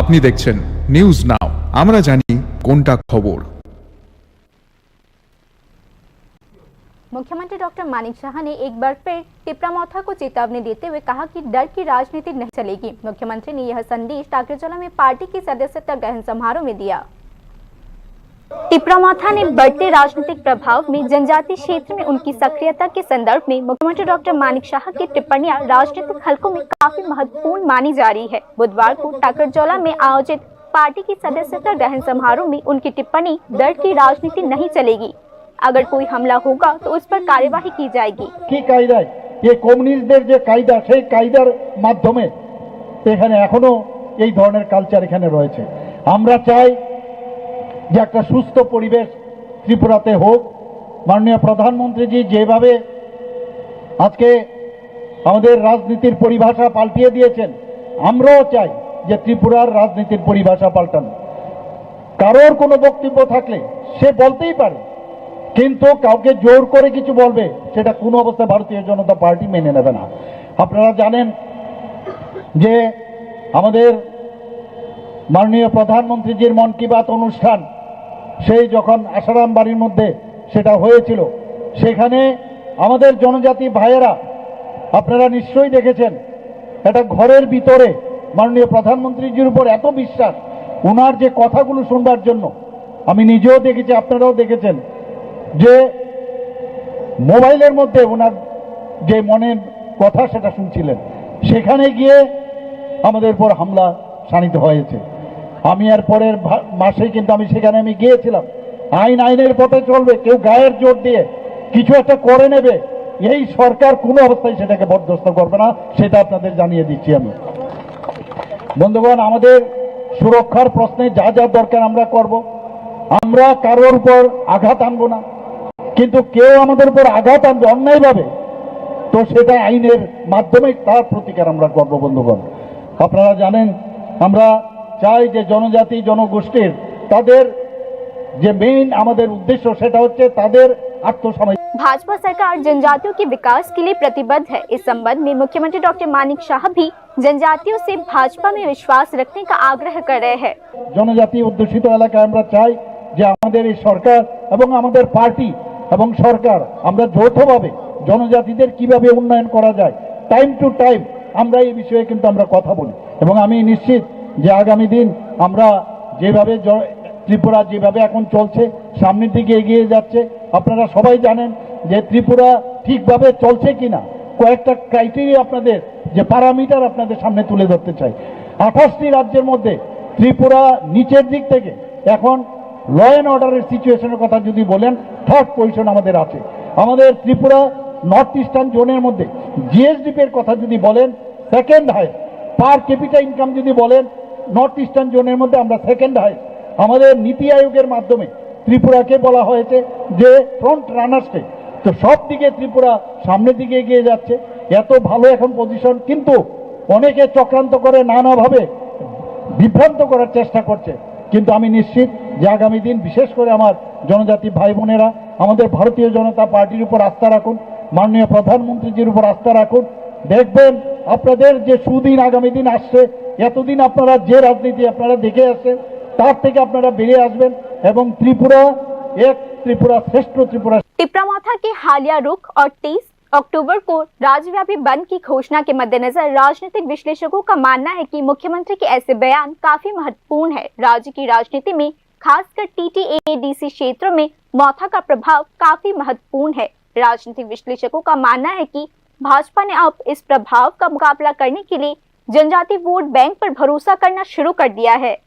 আপনি দেখছেন news now, আমরা জানি কোনটা খবর। मुख्यमंत्री डॉक्टर मानिक शाह ने एक बार फिर टिपरामौथा को चेतावनी देते हुए कहा कि डर की राजनीति नहीं चलेगी। मुख्यमंत्री ने यह संदेश टाकरजोला में पार्टी की सदस्यता ग्रहण समारोह में दिया। टिपरामौथा ने बढ़ते राजनीतिक प्रभाव में जनजातीय क्षेत्र में उनकी सक्रियता के संदर्भ में मुख्यमंत्री डॉक्टर मानिक शाह की टिप्पणियां राजनीतिक हलकों में काफी महत्वपूर्ण मानी जा रही है। बुधवार को टाकरजोला में आयोजित पार्टी की सदस्यता ग्रहण समारोह में उनकी टिप्पणी डर की राजनीति नहीं चलेगी, अगर कोई हमला होगा तो उस पर कार्यवाही की जाएगी। কি কায়দায় এই কমিউনিস্টদের যে কায়দা, সেই কায়দার মাধ্যমে এখানে এখনো এই ধরনের কালচার এখানে রয়েছে। আমরা চাই যে একটা সুস্থ পরিবেশ ত্রিপুরাতে হোক। মাননীয় প্রধানমন্ত্রীজি যেভাবে আজকে আমাদের রাজনীতির পরিভাষা পাল্টিয়ে দিয়েছেন, আমরাও চাই যে ত্রিপুরার রাজনীতির পরিভাষা পাল্টানো। কারোর কোনো বক্তব্য থাকলে সে বলতেই পারে, কিন্তু কাউকে জোর করে কিছু বলবে সেটা কোনো অবস্থায় ভারতীয় জনতা পার্টি মেনে নেবে না। আপনারা জানেন যে আমাদের মাননীয় প্রধানমন্ত্রীজির মন কি বাত অনুষ্ঠান সেই যখন আসারাম বাড়ির মধ্যে সেটা হয়েছিল, সেখানে আমাদের জনজাতি ভাইয়েরা আপনারা নিশ্চয়ই দেখেছেন, একটা ঘরের ভিতরে মাননীয় প্রধানমন্ত্রীজির উপর এত বিশ্বাস, ওনার যে কথাগুলো শুনবার জন্য আমি নিজেও দেখেছি, আপনারাও দেখেছেন, যে মোবাইলের মধ্যে ওনার যে মনের কথা সেটা শুনছিলেন, সেখানে গিয়ে আমাদের উপর হামলা শানিত হয়েছে। আমি আর পরের মাসে কিন্তু আমি সেখানে গিয়েছিলাম। আইনের পথে চলবে, কেউ গায়ের জোর দিয়ে কিছু একটা করে নেবে, এই সরকার কোনো অবস্থায় সেটাকে বরদাস্ত করবে না, সেটা আপনাদের জানিয়ে দিচ্ছি আমি। বন্ধুগণ, আমাদের সুরক্ষার প্রশ্নে যা যা দরকার আমরা করব। আমরা কারোর উপর আঘাত আনবো না, কিন্তু কেউ আমাদের উপর আঘাত আনবে অন্যায়ভাবে, তো সেটা আইনের মাধ্যমে তার প্রতিকার আমরা করব। বন্ধুগণ, আপনারা জানেন আমরা চাই যে জনজাতি জনগোষ্ঠীর তাদের যে মেইন আমাদের उद्देश्य সেটা হচ্ছে তাদের আত্মসমাজ। भाजपा सरकार जनजातियों के विकास के लिए प्रतिबद्ध है। इस संबंध में मुख्यमंत्री डॉक्टर मानिक शाह भी जनजातियों से भाजपा में विश्वास रखने का आग्रह कर रहे हैं। জনজাতি অধ্যুষিত এলাকায় আমরা চাই যে আমাদের এই সরকার এবং আমাদের পার্টি এবং সরকার আমরা যৌথভাবে জনজাতিদের কিভাবে উন্নয়ন করা যায়, টাইম টু টাইম আমরা এই বিষয়ে কিন্তু আমরা কথা বলি। এবং আমি নিশ্চিত যে আগামী দিন আমরা যেভাবে ত্রিপুরা যেভাবে এখন চলছে সামনের দিকে এগিয়ে যাচ্ছে, আপনারা সবাই জানেন যে ত্রিপুরা ঠিকভাবে চলছে কিনা কয়েকটা ক্রাইটেরিয়া আপনাদের যে প্যারামিটার আপনাদের সামনে তুলে ধরতে চাই। 28টি রাজ্যের মধ্যে ত্রিপুরা নিচের দিক থেকে এখন ল অ্যান্ড অর্ডারের সিচুয়েশনের কথা যদি বলেন, থার্ড পজিশন আমাদের আছে। আমাদের ত্রিপুরা নর্থ ইস্টার্ন জোনের মধ্যে জিএসডিপির কথা যদি বলেন, second highest. Per capita income যদি বলেন, নর্থ ইস্টার্ন জোনের মধ্যে আমরা সেকেন্ড হাইস্ট। আমাদের নীতি আয়োগের মাধ্যমে ত্রিপুরাকে বলা হয়েছে যে ফ্রন্ট রানার স্টেট। তো সব দিকে ত্রিপুরা সামনের দিকে এগিয়ে যাচ্ছে, এত ভালো এখন পজিশন, কিন্তু অনেকে চক্রান্ত করে নানাভাবে বিভ্রান্ত করার চেষ্টা করছে। কিন্তু আমি নিশ্চিত যে আগামী দিন বিশেষ করে আমার জনজাতি ভাই বোনেরা আমাদের ভারতীয় জনতা পার্টির উপর আস্থা রাখুন, মাননীয় প্রধানমন্ত্রীজির উপর আস্থা রাখুন। দেখবেন আপনাদের যে সুদিন আগামী দিন আসছে, এতদিন আপনারা যে রাজনীতি আপনারা দেখে আসছেন তার থেকে আপনারা বেরিয়ে আসবেন এবং ত্রিপুরা এক त्रिपुरा श्रेष्ठ त्रिपुरा। टिपरामौथा के हालिया रुख और 23 अक्टूबर को राज्यव्यापी बंद की घोषणा के मद्देनजर राजनीतिक विश्लेषकों का मानना है कि मुख्यमंत्री के ऐसे बयान काफी महत्वपूर्ण है। राज्य की राजनीति में खासकर TTADC क्षेत्रों में मौथा का प्रभाव काफी महत्वपूर्ण है। राजनीतिक विश्लेषकों का मानना है कि भाजपा ने अब इस प्रभाव का मुकाबला करने के लिए जनजाति वोट बैंक पर भरोसा करना शुरू कर दिया है।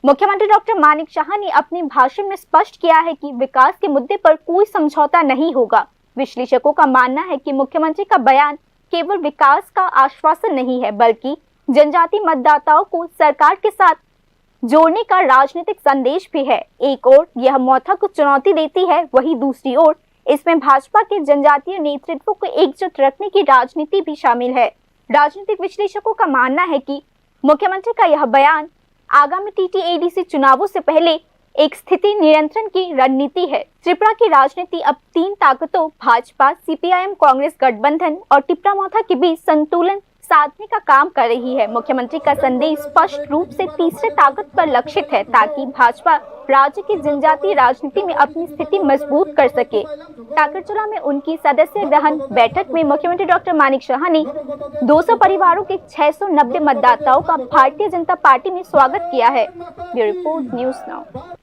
मुख्यमंत्री डॉक्टर मानिक शाह ने अपने भाषण में स्पष्ट किया है कि विकास के मुद्दे पर कोई समझौता नहीं होगा। विश्लेषकों का मानना है कि मुख्यमंत्री का बयान केवल विकास का आश्वासन नहीं है, बल्कि जनजाति मतदाताओं को सरकार के साथ जोड़ने का राजनीतिक संदेश भी है। एक ओर यह मौथा को चुनौती देती है, वहीं दूसरी ओर इसमें भाजपा के जनजातीय नेतृत्व को एकजुट रखने की राजनीति भी शामिल है। राजनीतिक विश्लेषकों का मानना है कि मुख्यमंत्री का यह बयान आगामी TTADC चुनावों से पहले एक स्थिति नियंत्रण की रणनीति है। त्रिपुरा की राजनीति अब 3 ताकतों भाजपा, CPIM, कांग्रेस गठबंधन और टिपरामौथा के बीच संतुलन साधने का काम कर रही है। मुख्यमंत्री का संदेश स्पष्ट रूप से तीसरे ताकत पर लक्षित है ताकि भाजपा राज्य की जनजातीय राजनीति में अपनी स्थिति मजबूत कर सके। टाकरचुला में उनकी सदस्य ग्रहण बैठक में मुख्यमंत्री डॉक्टर मानिक शाह ने 200 परिवारों के 690 मतदाताओं का भारतीय जनता पार्टी में स्वागत किया है। Bureau report news now.